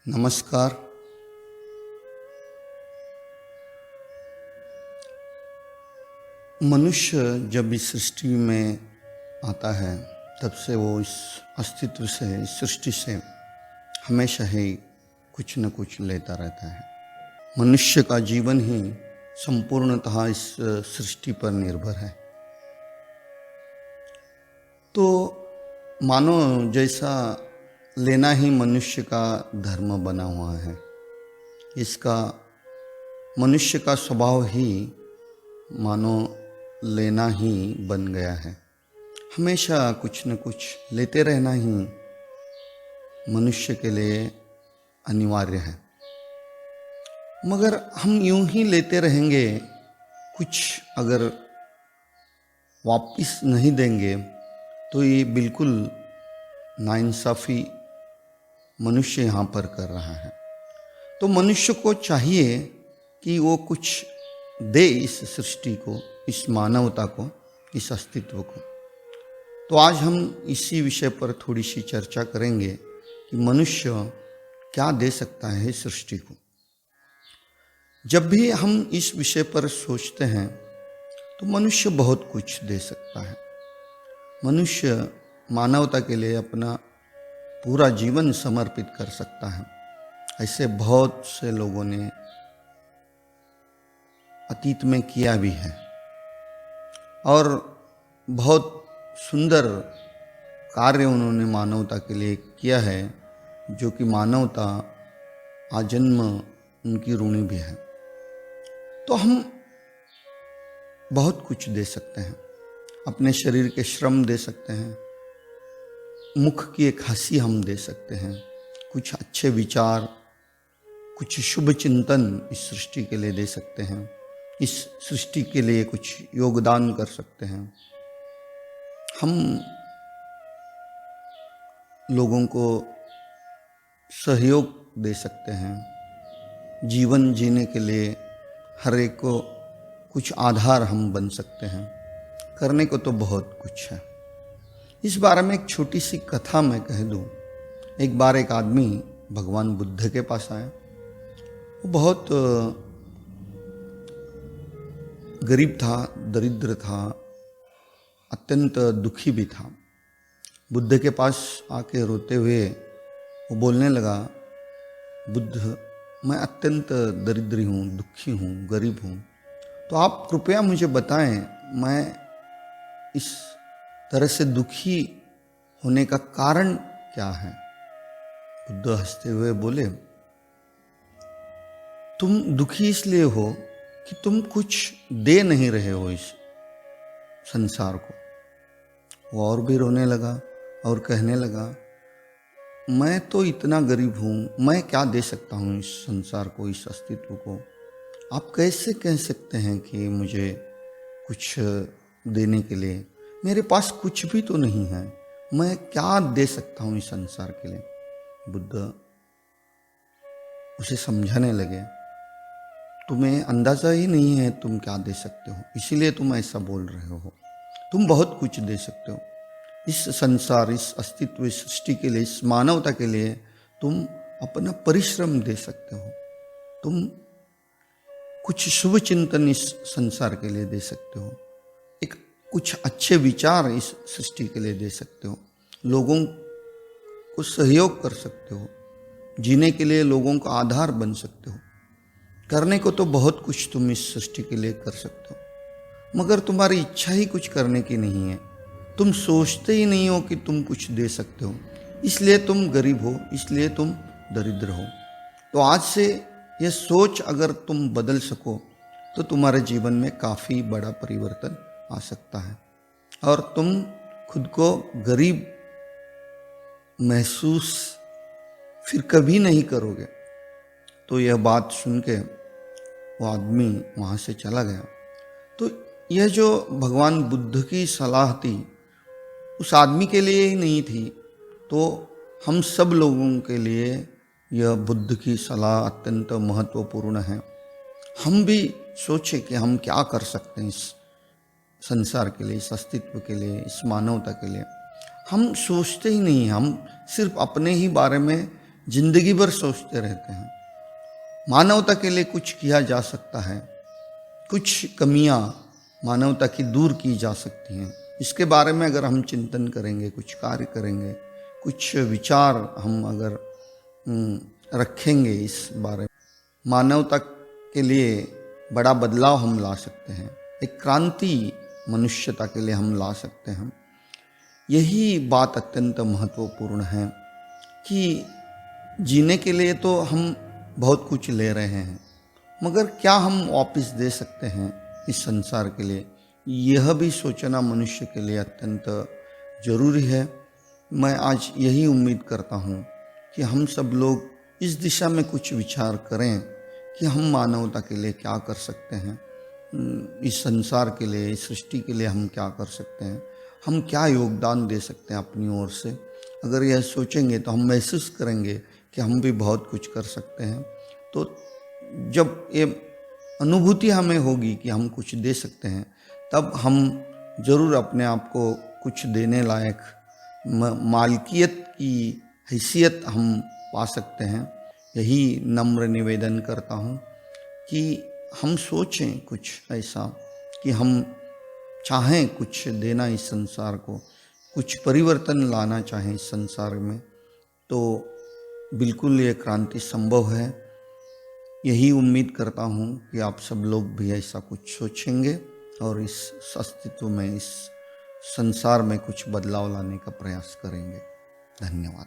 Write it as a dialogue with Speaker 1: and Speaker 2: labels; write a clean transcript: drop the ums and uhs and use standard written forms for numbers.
Speaker 1: नमस्कार। मनुष्य जब इस सृष्टि में आता है तब से वो इस अस्तित्व से, इस सृष्टि से हमेशा ही कुछ न कुछ लेता रहता है। मनुष्य का जीवन ही संपूर्णतः इस सृष्टि पर निर्भर है। तो मानो जैसा लेना ही मनुष्य का धर्म बना हुआ है, इसका मनुष्य का स्वभाव ही मानो लेना ही बन गया है। हमेशा कुछ न कुछ लेते रहना ही मनुष्य के लिए अनिवार्य है। मगर हम यूं ही लेते रहेंगे, कुछ अगर वापस नहीं देंगे तो ये बिल्कुल नाइंसाफ़ी मनुष्य यहाँ पर कर रहा है। तो मनुष्य को चाहिए कि वो कुछ दे इस सृष्टि को, इस मानवता को, इस अस्तित्व को। तो आज हम इसी विषय पर थोड़ी सी चर्चा करेंगे कि मनुष्य क्या दे सकता है इस सृष्टि को। जब भी हम इस विषय पर सोचते हैं तो मनुष्य बहुत कुछ दे सकता है। मनुष्य मानवता के लिए अपना पूरा जीवन समर्पित कर सकता है। ऐसे बहुत से लोगों ने अतीत में किया भी है और बहुत सुंदर कार्य उन्होंने मानवता के लिए किया है, जो कि मानवता आजन्म उनकी ऋणी भी है। तो हम बहुत कुछ दे सकते हैं। अपने शरीर के श्रम दे सकते हैं, मुख की एक हंसी हम दे सकते हैं, कुछ अच्छे विचार, कुछ शुभ चिंतन इस सृष्टि के लिए दे सकते हैं, इस सृष्टि के लिए कुछ योगदान कर सकते हैं। हम लोगों को सहयोग दे सकते हैं। जीवन जीने के लिए हर एक को कुछ आधार हम बन सकते हैं। करने को तो बहुत कुछ है। इस बारे में एक छोटी सी कथा मैं कह दूं। एक बार एक आदमी भगवान बुद्ध के पास आया। वो बहुत गरीब था, दरिद्र था, अत्यंत दुखी भी था। बुद्ध के पास आके रोते हुए वो बोलने लगा, बुद्ध, मैं अत्यंत दरिद्री हूँ, दुखी हूँ, गरीब हूँ, तो आप कृपया मुझे बताएं, मैं इस तरह से दुखी होने का कारण क्या है। बुद्ध हंसते हुए बोले, तुम दुखी इसलिए हो कि तुम कुछ दे नहीं रहे हो इस संसार को। वो और भी रोने लगा और कहने लगा, मैं तो इतना गरीब हूँ, मैं क्या दे सकता हूँ इस संसार को, इस अस्तित्व को। आप कैसे कह सकते हैं कि मुझे कुछ देने के लिए? मेरे पास कुछ भी तो नहीं है, मैं क्या दे सकता हूँ इस संसार के लिए। बुद्ध उसे समझाने लगे, तुम्हें अंदाज़ा ही नहीं है तुम क्या दे सकते हो, इसीलिए तुम ऐसा बोल रहे हो। तुम बहुत कुछ दे सकते हो इस संसार, इस अस्तित्व, इस सृष्टि के लिए, इस मानवता के लिए। तुम अपना परिश्रम दे सकते हो, तुम कुछ शुभ चिंतन इस संसार के लिए दे सकते हो, एक कुछ अच्छे विचार इस सृष्टि के लिए दे सकते हो, लोगों को सहयोग कर सकते हो, जीने के लिए लोगों का आधार बन सकते हो। करने को तो बहुत कुछ तुम इस सृष्टि के लिए कर सकते हो, मगर तुम्हारी इच्छा ही कुछ करने की नहीं है। तुम सोचते ही नहीं हो कि तुम कुछ दे सकते हो, इसलिए तुम गरीब हो, इसलिए तुम दरिद्र हो। तो आज से यह सोच अगर तुम बदल सको तो तुम्हारे जीवन में काफ़ी बड़ा परिवर्तन आ सकता है और तुम खुद को गरीब महसूस फिर कभी नहीं करोगे। तो यह बात सुन के वो आदमी वहाँ से चला गया। तो यह जो भगवान बुद्ध की सलाह थी उस आदमी के लिए ही नहीं थी, तो हम सब लोगों के लिए यह बुद्ध की सलाह अत्यंत महत्वपूर्ण है। हम भी सोचें कि हम क्या कर सकते हैं इस संसार के लिए, इस अस्तित्व के लिए, इस मानवता के लिए। हम सोचते ही नहीं, हम सिर्फ अपने ही बारे में जिंदगी भर सोचते रहते हैं। मानवता के लिए कुछ किया जा सकता है, कुछ कमियां मानवता की दूर की जा सकती हैं, इसके बारे में अगर हम चिंतन करेंगे, कुछ कार्य करेंगे, कुछ विचार हम अगर रखेंगे इस बारे में, मानवता के लिए बड़ा बदलाव हम ला सकते हैं, एक क्रांति मनुष्यता के लिए हम ला सकते हैं। यही बात अत्यंत महत्वपूर्ण है कि जीने के लिए तो हम बहुत कुछ ले रहे हैं, मगर क्या हम वापस दे सकते हैं इस संसार के लिए, यह भी सोचना मनुष्य के लिए अत्यंत जरूरी है। मैं आज यही उम्मीद करता हूँ कि हम सब लोग इस दिशा में कुछ विचार करें कि हम मानवता के लिए क्या कर सकते हैं, इस संसार के लिए, इस सृष्टि के लिए हम क्या कर सकते हैं, हम क्या योगदान दे सकते हैं अपनी ओर से। अगर यह सोचेंगे तो हम महसूस करेंगे कि हम भी बहुत कुछ कर सकते हैं। तो जब ये अनुभूति हमें होगी कि हम कुछ दे सकते हैं, तब हम ज़रूर अपने आप को कुछ देने लायक मालकियत की हैसियत हम पा सकते हैं। यही नम्र निवेदन करता हूँ कि हम सोचें कुछ ऐसा कि हम चाहें कुछ देना इस संसार को, कुछ परिवर्तन लाना चाहें इस संसार में, तो बिल्कुल ये क्रांति संभव है। यही उम्मीद करता हूँ कि आप सब लोग भी ऐसा कुछ सोचेंगे और इस अस्तित्व में, इस संसार में कुछ बदलाव लाने का प्रयास करेंगे। धन्यवाद।